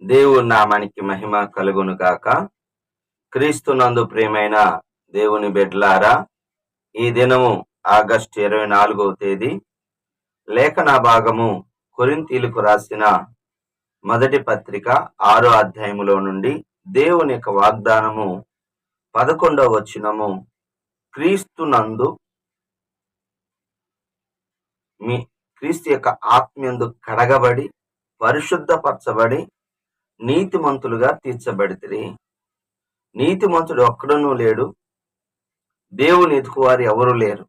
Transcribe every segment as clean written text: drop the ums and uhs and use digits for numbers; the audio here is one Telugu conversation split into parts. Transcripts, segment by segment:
దేవుని నామానికి మహిమ కలుగును గాక. క్రీస్తునందు ప్రియమైన దేవుని బిడ్డలారా, ఈ దినము ఆగస్టు 24వ తేదీ లేఖన భాగము కొరింథీయులకు రాసిన మొదటి పత్రిక 6వ అధ్యాయములో నుండి దేవుని యొక్క వాగ్దానము 11వ వచనము, క్రీస్తు యొక్క ఆత్మయందు కడగబడి పరిశుద్ధపరచబడి నీతిమంతులుగా తీర్చబడితిరి. నీతిమంతుడు ఒక్కడునూ లేడు, దేవుని ఎదుకువారు ఎవరు లేరు.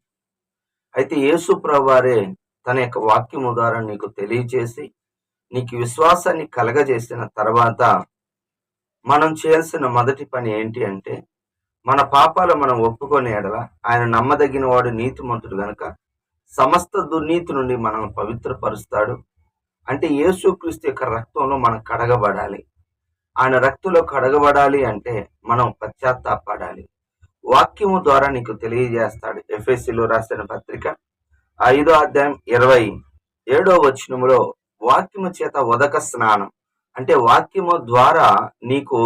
అయితే యేసు ప్రభువారే తన యొక్క వాక్యము ద్వారా నీకు తెలియచేసి నీకు విశ్వాసాన్ని కలగజేసిన తర్వాత మనం చేయాల్సిన మొదటి పని ఏంటి అంటే, మన పాపాలు మనం ఒప్పుకొని ఎడల ఆయన నమ్మదగిన వాడు, నీతిమంతుడు గనుక సమస్త దుర్నీతి నుండి మనం పవిత్రపరుస్తాడు. అంటే యేసుక్రీస్తు యొక్క రక్తంలో మనం కడగబడాలి. ఆయన రక్తంలో కడగబడాలి అంటే మనం పశ్చాత్తాపడాలి. వాక్యము ద్వారా నీకు తెలియజేస్తాడు. ఎఫెసీయులకు రాసిన పత్రిక 5వ అధ్యాయం 27వ వచనములో వాక్యము చేత ఉదక స్నానం, అంటే వాక్యము ద్వారా నీకు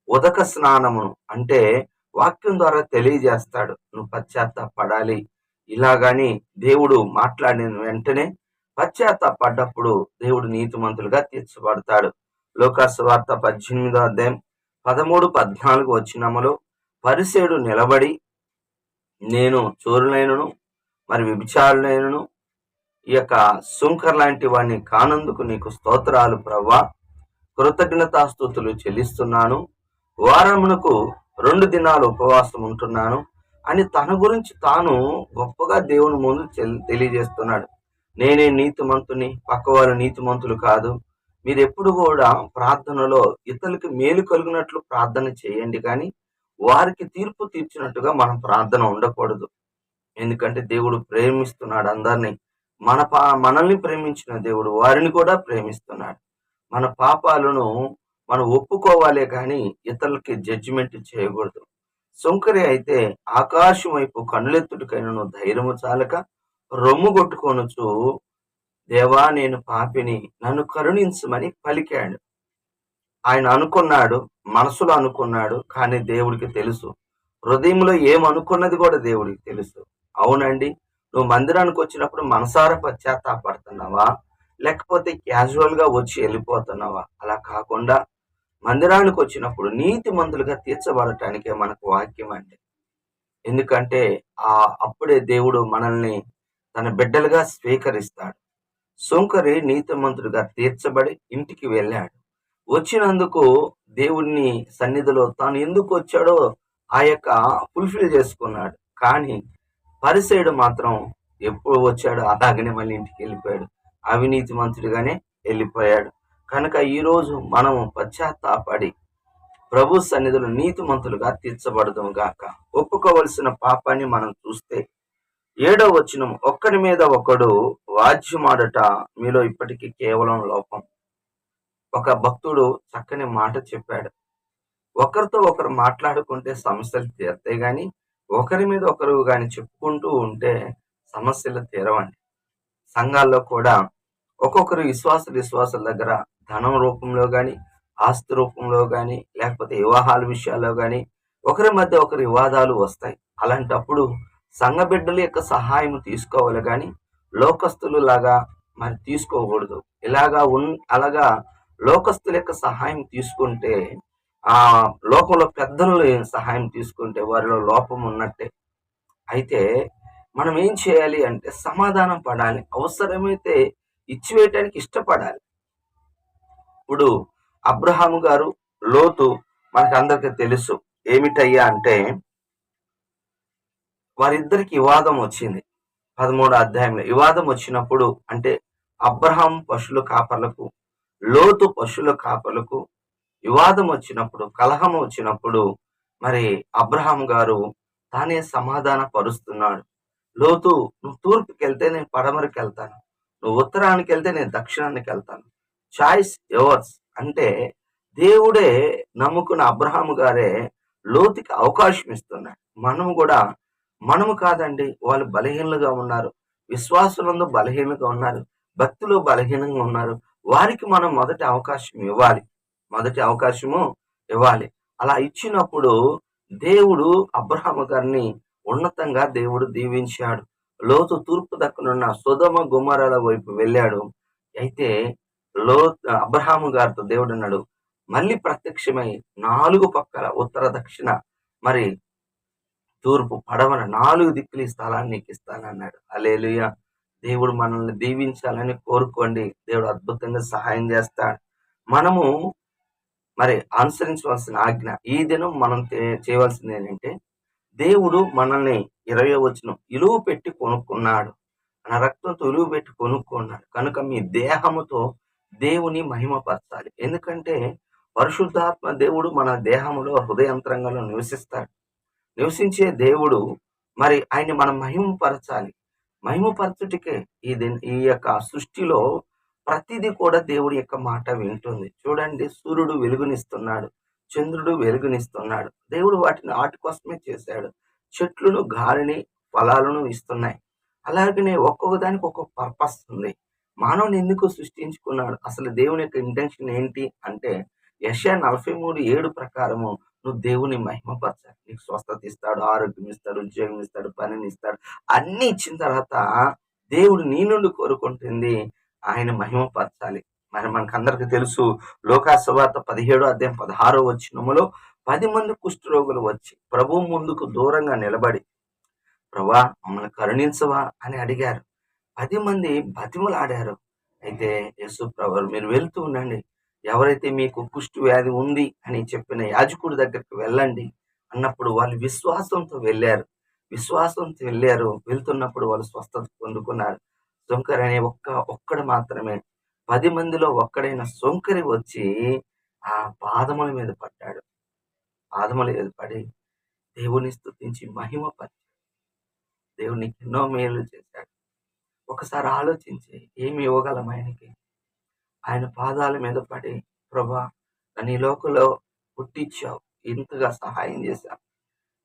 ఉదక స్నానమును, అంటే వాక్యం ద్వారా తెలియజేస్తాడు నువ్వు పశ్చాత్తాపడాలి. ఇలాగాని దేవుడు మాట్లాడిన వెంటనే పశ్చాత్తాపడ్డప్పుడు దేవుడు నీతిమంతులుగా తీర్చబడతాడు. లూకా సువార్త 18వ అధ్యాయం 13-14 వచనములో పరిసేయుడు నిలబడి, నేను చోరులైనను మరి వ్యభిచారులైనను ఈ యొక్క సుంకర్ లాంటి వాడిని కానందుకు నీకు స్తోత్రాలు ప్రవ్వా, కృతజ్ఞతాస్తుతులు చెల్లిస్తున్నాను, వారమునకు 2 దినాలు ఉపవాసం ఉంటున్నాను అని తన గురించి తాను గొప్పగా దేవుని ముందు తెలియజేస్తున్నాడు. నేనే నీతిమంతుని, పక్కవారు నీతిమంతులు కాదు. మీరు ఎప్పుడు కూడా ప్రార్థనలో ఇతరులకి మేలు కలిగినట్లు ప్రార్థన చేయండి, కానీ వారికి తీర్పు తీర్చినట్టుగా మనం ప్రార్థన ఉండకూడదు. ఎందుకంటే దేవుడు ప్రేమిస్తున్నాడు అందరినీ. మనల్ని ప్రేమించిన దేవుడు వారిని కూడా ప్రేమిస్తున్నాడు. మన పాపాలను మనం ఒప్పుకోవాలే కానీ ఇతరులకి జడ్జిమెంట్ చేయకూడదు. సుంకరి అయితే ఆకాశం వైపు కన్నులెత్తుడికైనను ధైర్యము చాలక రొమ్ము కొట్టుకొనుచు, దేవా నేను పాపిని, నన్ను కరుణించమని పలికాడు. ఆయన అనుకున్నాడు, మనసులో అనుకున్నాడు, కానీ దేవుడికి తెలుసు. హృదయంలో ఏమనుకున్నది కూడా దేవుడికి తెలుసు. అవునండి, నువ్వు మందిరానికి వచ్చినప్పుడు మనసారా పశ్చాత్తాపడుతున్నావా, లేకపోతే క్యాజువల్ గా వచ్చి వెళ్ళిపోతున్నావా? అలా కాకుండా మందిరానికి వచ్చినప్పుడు నీతిమంతులుగా తీర్చబడటానికే మనకు వాక్యం అండి. ఎందుకంటే అప్పుడే దేవుడు మనల్ని తన బిడ్డలుగా స్వీకరిస్తాడు. సుంకరి నీతిమంతుడిగా తీర్చబడి ఇంటికి వెళ్ళాడు. వచ్చినందుకు దేవుని సన్నిధిలో తాను ఎందుకు వచ్చాడో ఆ యొక్క ఫుల్ఫిల్ చేసుకున్నాడు. కానీ పరిసేయుడు మాత్రం ఎప్పుడు వచ్చాడో అలాగనే మళ్ళీ ఇంటికి వెళ్ళిపోయాడు, అవినీతిమంతుడిగానే వెళ్ళిపోయాడు. కనుక ఈరోజు మనము పశ్చాత్తాపడి ప్రభు సన్నిధిలో నీతిమంతులుగా తీర్చబడదాం గాక. ఒప్పుకోవలసిన పాపాన్ని మనం చూస్తే 7వ వచనం, ఒక్కడి మీద ఒకడు వాద్యమాడట మీలో ఇప్పటికీ కేవలం లోపం. ఒక భక్తుడు చక్కని మాట చెప్పాడు, ఒకరితో ఒకరు మాట్లాడుకుంటే సమస్యలు తీరతాయి, కానీ ఒకరి మీద ఒకరు కానీ చెప్పుకుంటూ ఉంటే సమస్యలు తీరవండి. సంఘాల్లో కూడా ఒక్కొక్కరు విశ్వాసుల దగ్గర ధనం రూపంలో కానీ, ఆస్తి రూపంలో కానీ, లేకపోతే వివాహాల విషయాల్లో కానీ ఒకరి మధ్య ఒకరి వివాదాలు వస్తాయి. అలాంటప్పుడు సంఘ బిడ్డల యొక్క సహాయం తీసుకోవాలి, కానీ లోకస్తులు లాగా మరి తీసుకోకూడదు. అలాగా లోకస్తుల యొక్క సహాయం తీసుకుంటే, ఆ లోకంలో పెద్దల సహాయం తీసుకుంటే వారిలో లోపం ఉన్నట్టే. అయితే మనం ఏం చేయాలి అంటే సమాధానం పడాలి, అవసరమైతే ఇచ్చివేయటానికి ఇష్టపడాలి. ఇప్పుడు అబ్రహాము గారు, లోతు మనకందరికి తెలుసు. ఏమిటయ్యా అంటే వారిద్దరికి వివాదం వచ్చింది. 13వ అధ్యాయంలో వివాదం వచ్చినప్పుడు, అంటే అబ్రహాం పశువుల కాపర్లకు, లోతు పశువుల కాపర్లకు వివాదం వచ్చినప్పుడు, కలహం వచ్చినప్పుడు మరి అబ్రహాం గారు తానే సమాధాన పరుస్తున్నాడు. లోతు, నువ్వు తూర్పుకి వెళ్తే నేను పడమరకు వెళ్తాను, నువ్వు ఉత్తరానికి వెళ్తే నేను దక్షిణానికి వెళ్తాను, చాయిస్ యువర్స్. అంటే దేవుడే నమ్ముకున్న అబ్రహాము గారే లోతుకి అవకాశం ఇస్తున్నాడు. మనము కాదండి, వాళ్ళు బలహీనలుగా ఉన్నారు, విశ్వాసులందు బలహీనంగా ఉన్నారు, భక్తులు బలహీనంగా ఉన్నారు, వారికి మనం మొదటి అవకాశం ఇవ్వాలి. మొదటి అవకాశము ఇవ్వాలి. అలా ఇచ్చినప్పుడు దేవుడు అబ్రహాము గారిని ఉన్నతంగా దేవుడు దీవించాడు. లోతు తూర్పు దక్కనున్న సొదొమ గొమొర్రాల వైపు వెళ్ళాడు. అయితే అబ్రహాము గారితో దేవుడు అన్నాడు, మళ్ళీ ప్రత్యక్షమై 4 పక్కల ఉత్తర దక్షిణ మరి తూర్పు పడమర 4 దిక్కులు ఈ స్థలాన్ని నీకు ఇస్తానన్నాడు. హల్లెలూయా. దేవుడు మనల్ని దీవించాలని కోరుకోండి. దేవుడు అద్భుతంగా సహాయం చేస్తాడు. మనము మరి అనుసరించవలసిన ఆజ్ఞ ఈ దినం మనం చేయవలసింది ఏంటంటే, దేవుడు మనల్ని 20వ వచనం ఇలువ పెట్టి కొనుక్కున్నాడు, మన రక్తంతో ఇలువ పెట్టి కొనుక్కున్నాడు కనుక మీ దేహముతో దేవుని మహిమపరచాలి. ఎందుకంటే పరిశుద్ధాత్మ దేవుడు మన దేహములో హృదయంతరంగంలో నివసించే దేవుడు. మరి ఆయన మనం మహిమపరచాలి. మహిమపరచుటికే ఈ యొక్క సృష్టిలో ప్రతిదీ కూడా దేవుడి యొక్క మాట వింటుంది. చూడండి, సూర్యుడు వెలుగునిస్తున్నాడు, చంద్రుడు వెలుగునిస్తున్నాడు. దేవుడు వాటిని వాటి కోసమే చేశాడు. చెట్లను గాలిని ఫలాలను ఇస్తున్నాయి. అలాగనే ఒక్కొక్క దానికి ఒక్కొక్క పర్పస్ ఉంది. మానవుని ఎందుకు సృష్టించుకున్నాడు? అసలు దేవుని యొక్క ఇంటెన్షన్ ఏంటి అంటే, యెషయా 43:7 ప్రకారము నువ్వు దేవుని మహిమపరచాలి. నీకు స్వస్థత ఇస్తాడు, ఆరోగ్యం ఇస్తాడు, ఉద్యోగం ఇస్తాడు, పనిని ఇస్తాడు. అన్ని ఇచ్చిన తర్వాత దేవుడు నీ నుండి కోరుకుంటుంది ఆయన మహిమపరచాలి. మరి మనకందరికి తెలుసు, లూకా సువార్త 17:16 10 మంది కుష్ఠరోగులు వచ్చి ప్రభువు ముందుకు దూరంగా నిలబడి, ప్రభా మమ్మల్ని కరుణించవా అని అడిగారు. 10 మంది బతిమలాడారు. అయితే యేసు ప్రభు మీరు వెళ్తూ ఉండండి, ఎవరైతే మీకు కుష్టు వ్యాధి ఉంది అని చెప్పిన యాజకుడి దగ్గరికి వెళ్ళండి అన్నప్పుడు వాళ్ళు విశ్వాసంతో వెళ్ళారు. వెళ్తున్నప్పుడు వాళ్ళు స్వస్థత పొందుకున్నారు. సొంకరి అనే ఒక్కడు మాత్రమే, 10 మందిలో ఒక్కడైన సొంకరి వచ్చి ఆ పాదముల మీద పడ్డాడు. పాదముల మీద పడి దేవుని స్తుతించి మహిమపరిచాడు. దేవుడు నీకు ఎన్నో మేలు చేశాడు. ఒకసారి ఆలోచించి ఏమి ఇవ్వగలం ఆయనకి? ఆయన పాదాల మీద పడి, ప్రభా నన్ను ఈ లోకంలో పుట్టించావు, ఇంతగా సహాయం చేశావు,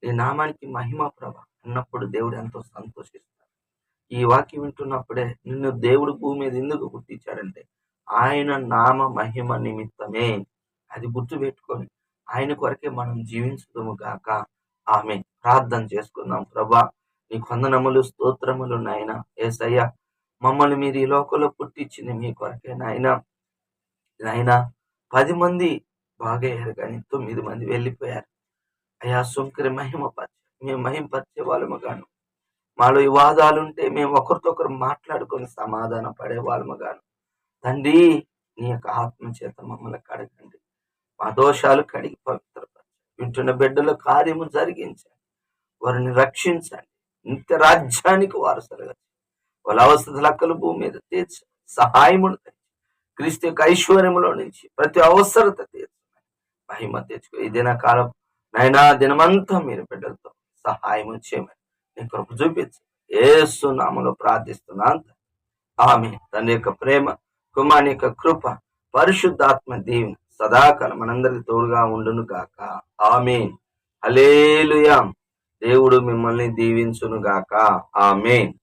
నీ నామానికి మహిమ ప్రభా అన్నప్పుడు దేవుడు ఎంతో సంతోషిస్తాడు. ఈ వాక్యం వింటున్నప్పుడే నిన్ను దేవుడు భూమి మీద ఎందుకు పుట్టించాడంటే ఆయన నామ మహిమ నిమిత్తమే. అది గుర్తుపెట్టుకొని ఆయన కొరకే మనం జీవించుదుము గాక. ఆమె ప్రార్థన చేసుకుందాం. ప్రభా నీకు వందనములు, స్తోత్రములు నాయనా. యేసయ్యా, మమ్మల్ని మీరు ఈ లోకంలో పుట్టించింది మీ కొరకే నాయనా. 10 మంది బాగయ్యారు కానీ 9 మంది వెళ్ళిపోయారు. అయ్యా, సొంకరి మేము మహిమపరిచే వాళ్ళము గాను, మాలో ఈ వాదాలుంటే మేము ఒకరితోకరు మాట్లాడుకొని సమాధాన పడే వాళ్ళము గాను. తండ్రి, నీ యొక్క ఆత్మ చేత మమ్మల్ని కడగండి, మా దోషాలు కడిగి పవిత్రపరచండి. వింటున్న బిడ్డల కార్యము జరిగించండి, వారిని రక్షించండి, నిత్య రాజ్యానికి వారసులుగా వాళ్ళ అవసర లెక్కలు భూమి మీద తీర్చండి, సహాయమును క్రీస్తు యొక్క ఐశ్వర్యములో నుంచి ప్రతి అవసరత తీర్చండి, మహిమ తెచ్చుకో. ఈ దినకాలం నైనా దినమంతా మీరు బిడ్డలతో సహాయం చేయమని నీ కృప చూపించు. యేసు నామములో ప్రార్థిస్తున్నాను. ఆమేన్. తండ్రి యొక్క ప్రేమ, కుమారుని యొక్క కృప, పరిశుద్ధాత్మ దీవెన సదాకాలం మనందరికి తోడుగా ఉండును గాక. ఆమేన్. హల్లెలూయా. దేవుడు మిమ్మల్ని దీవించును గాక. ఆమేన్.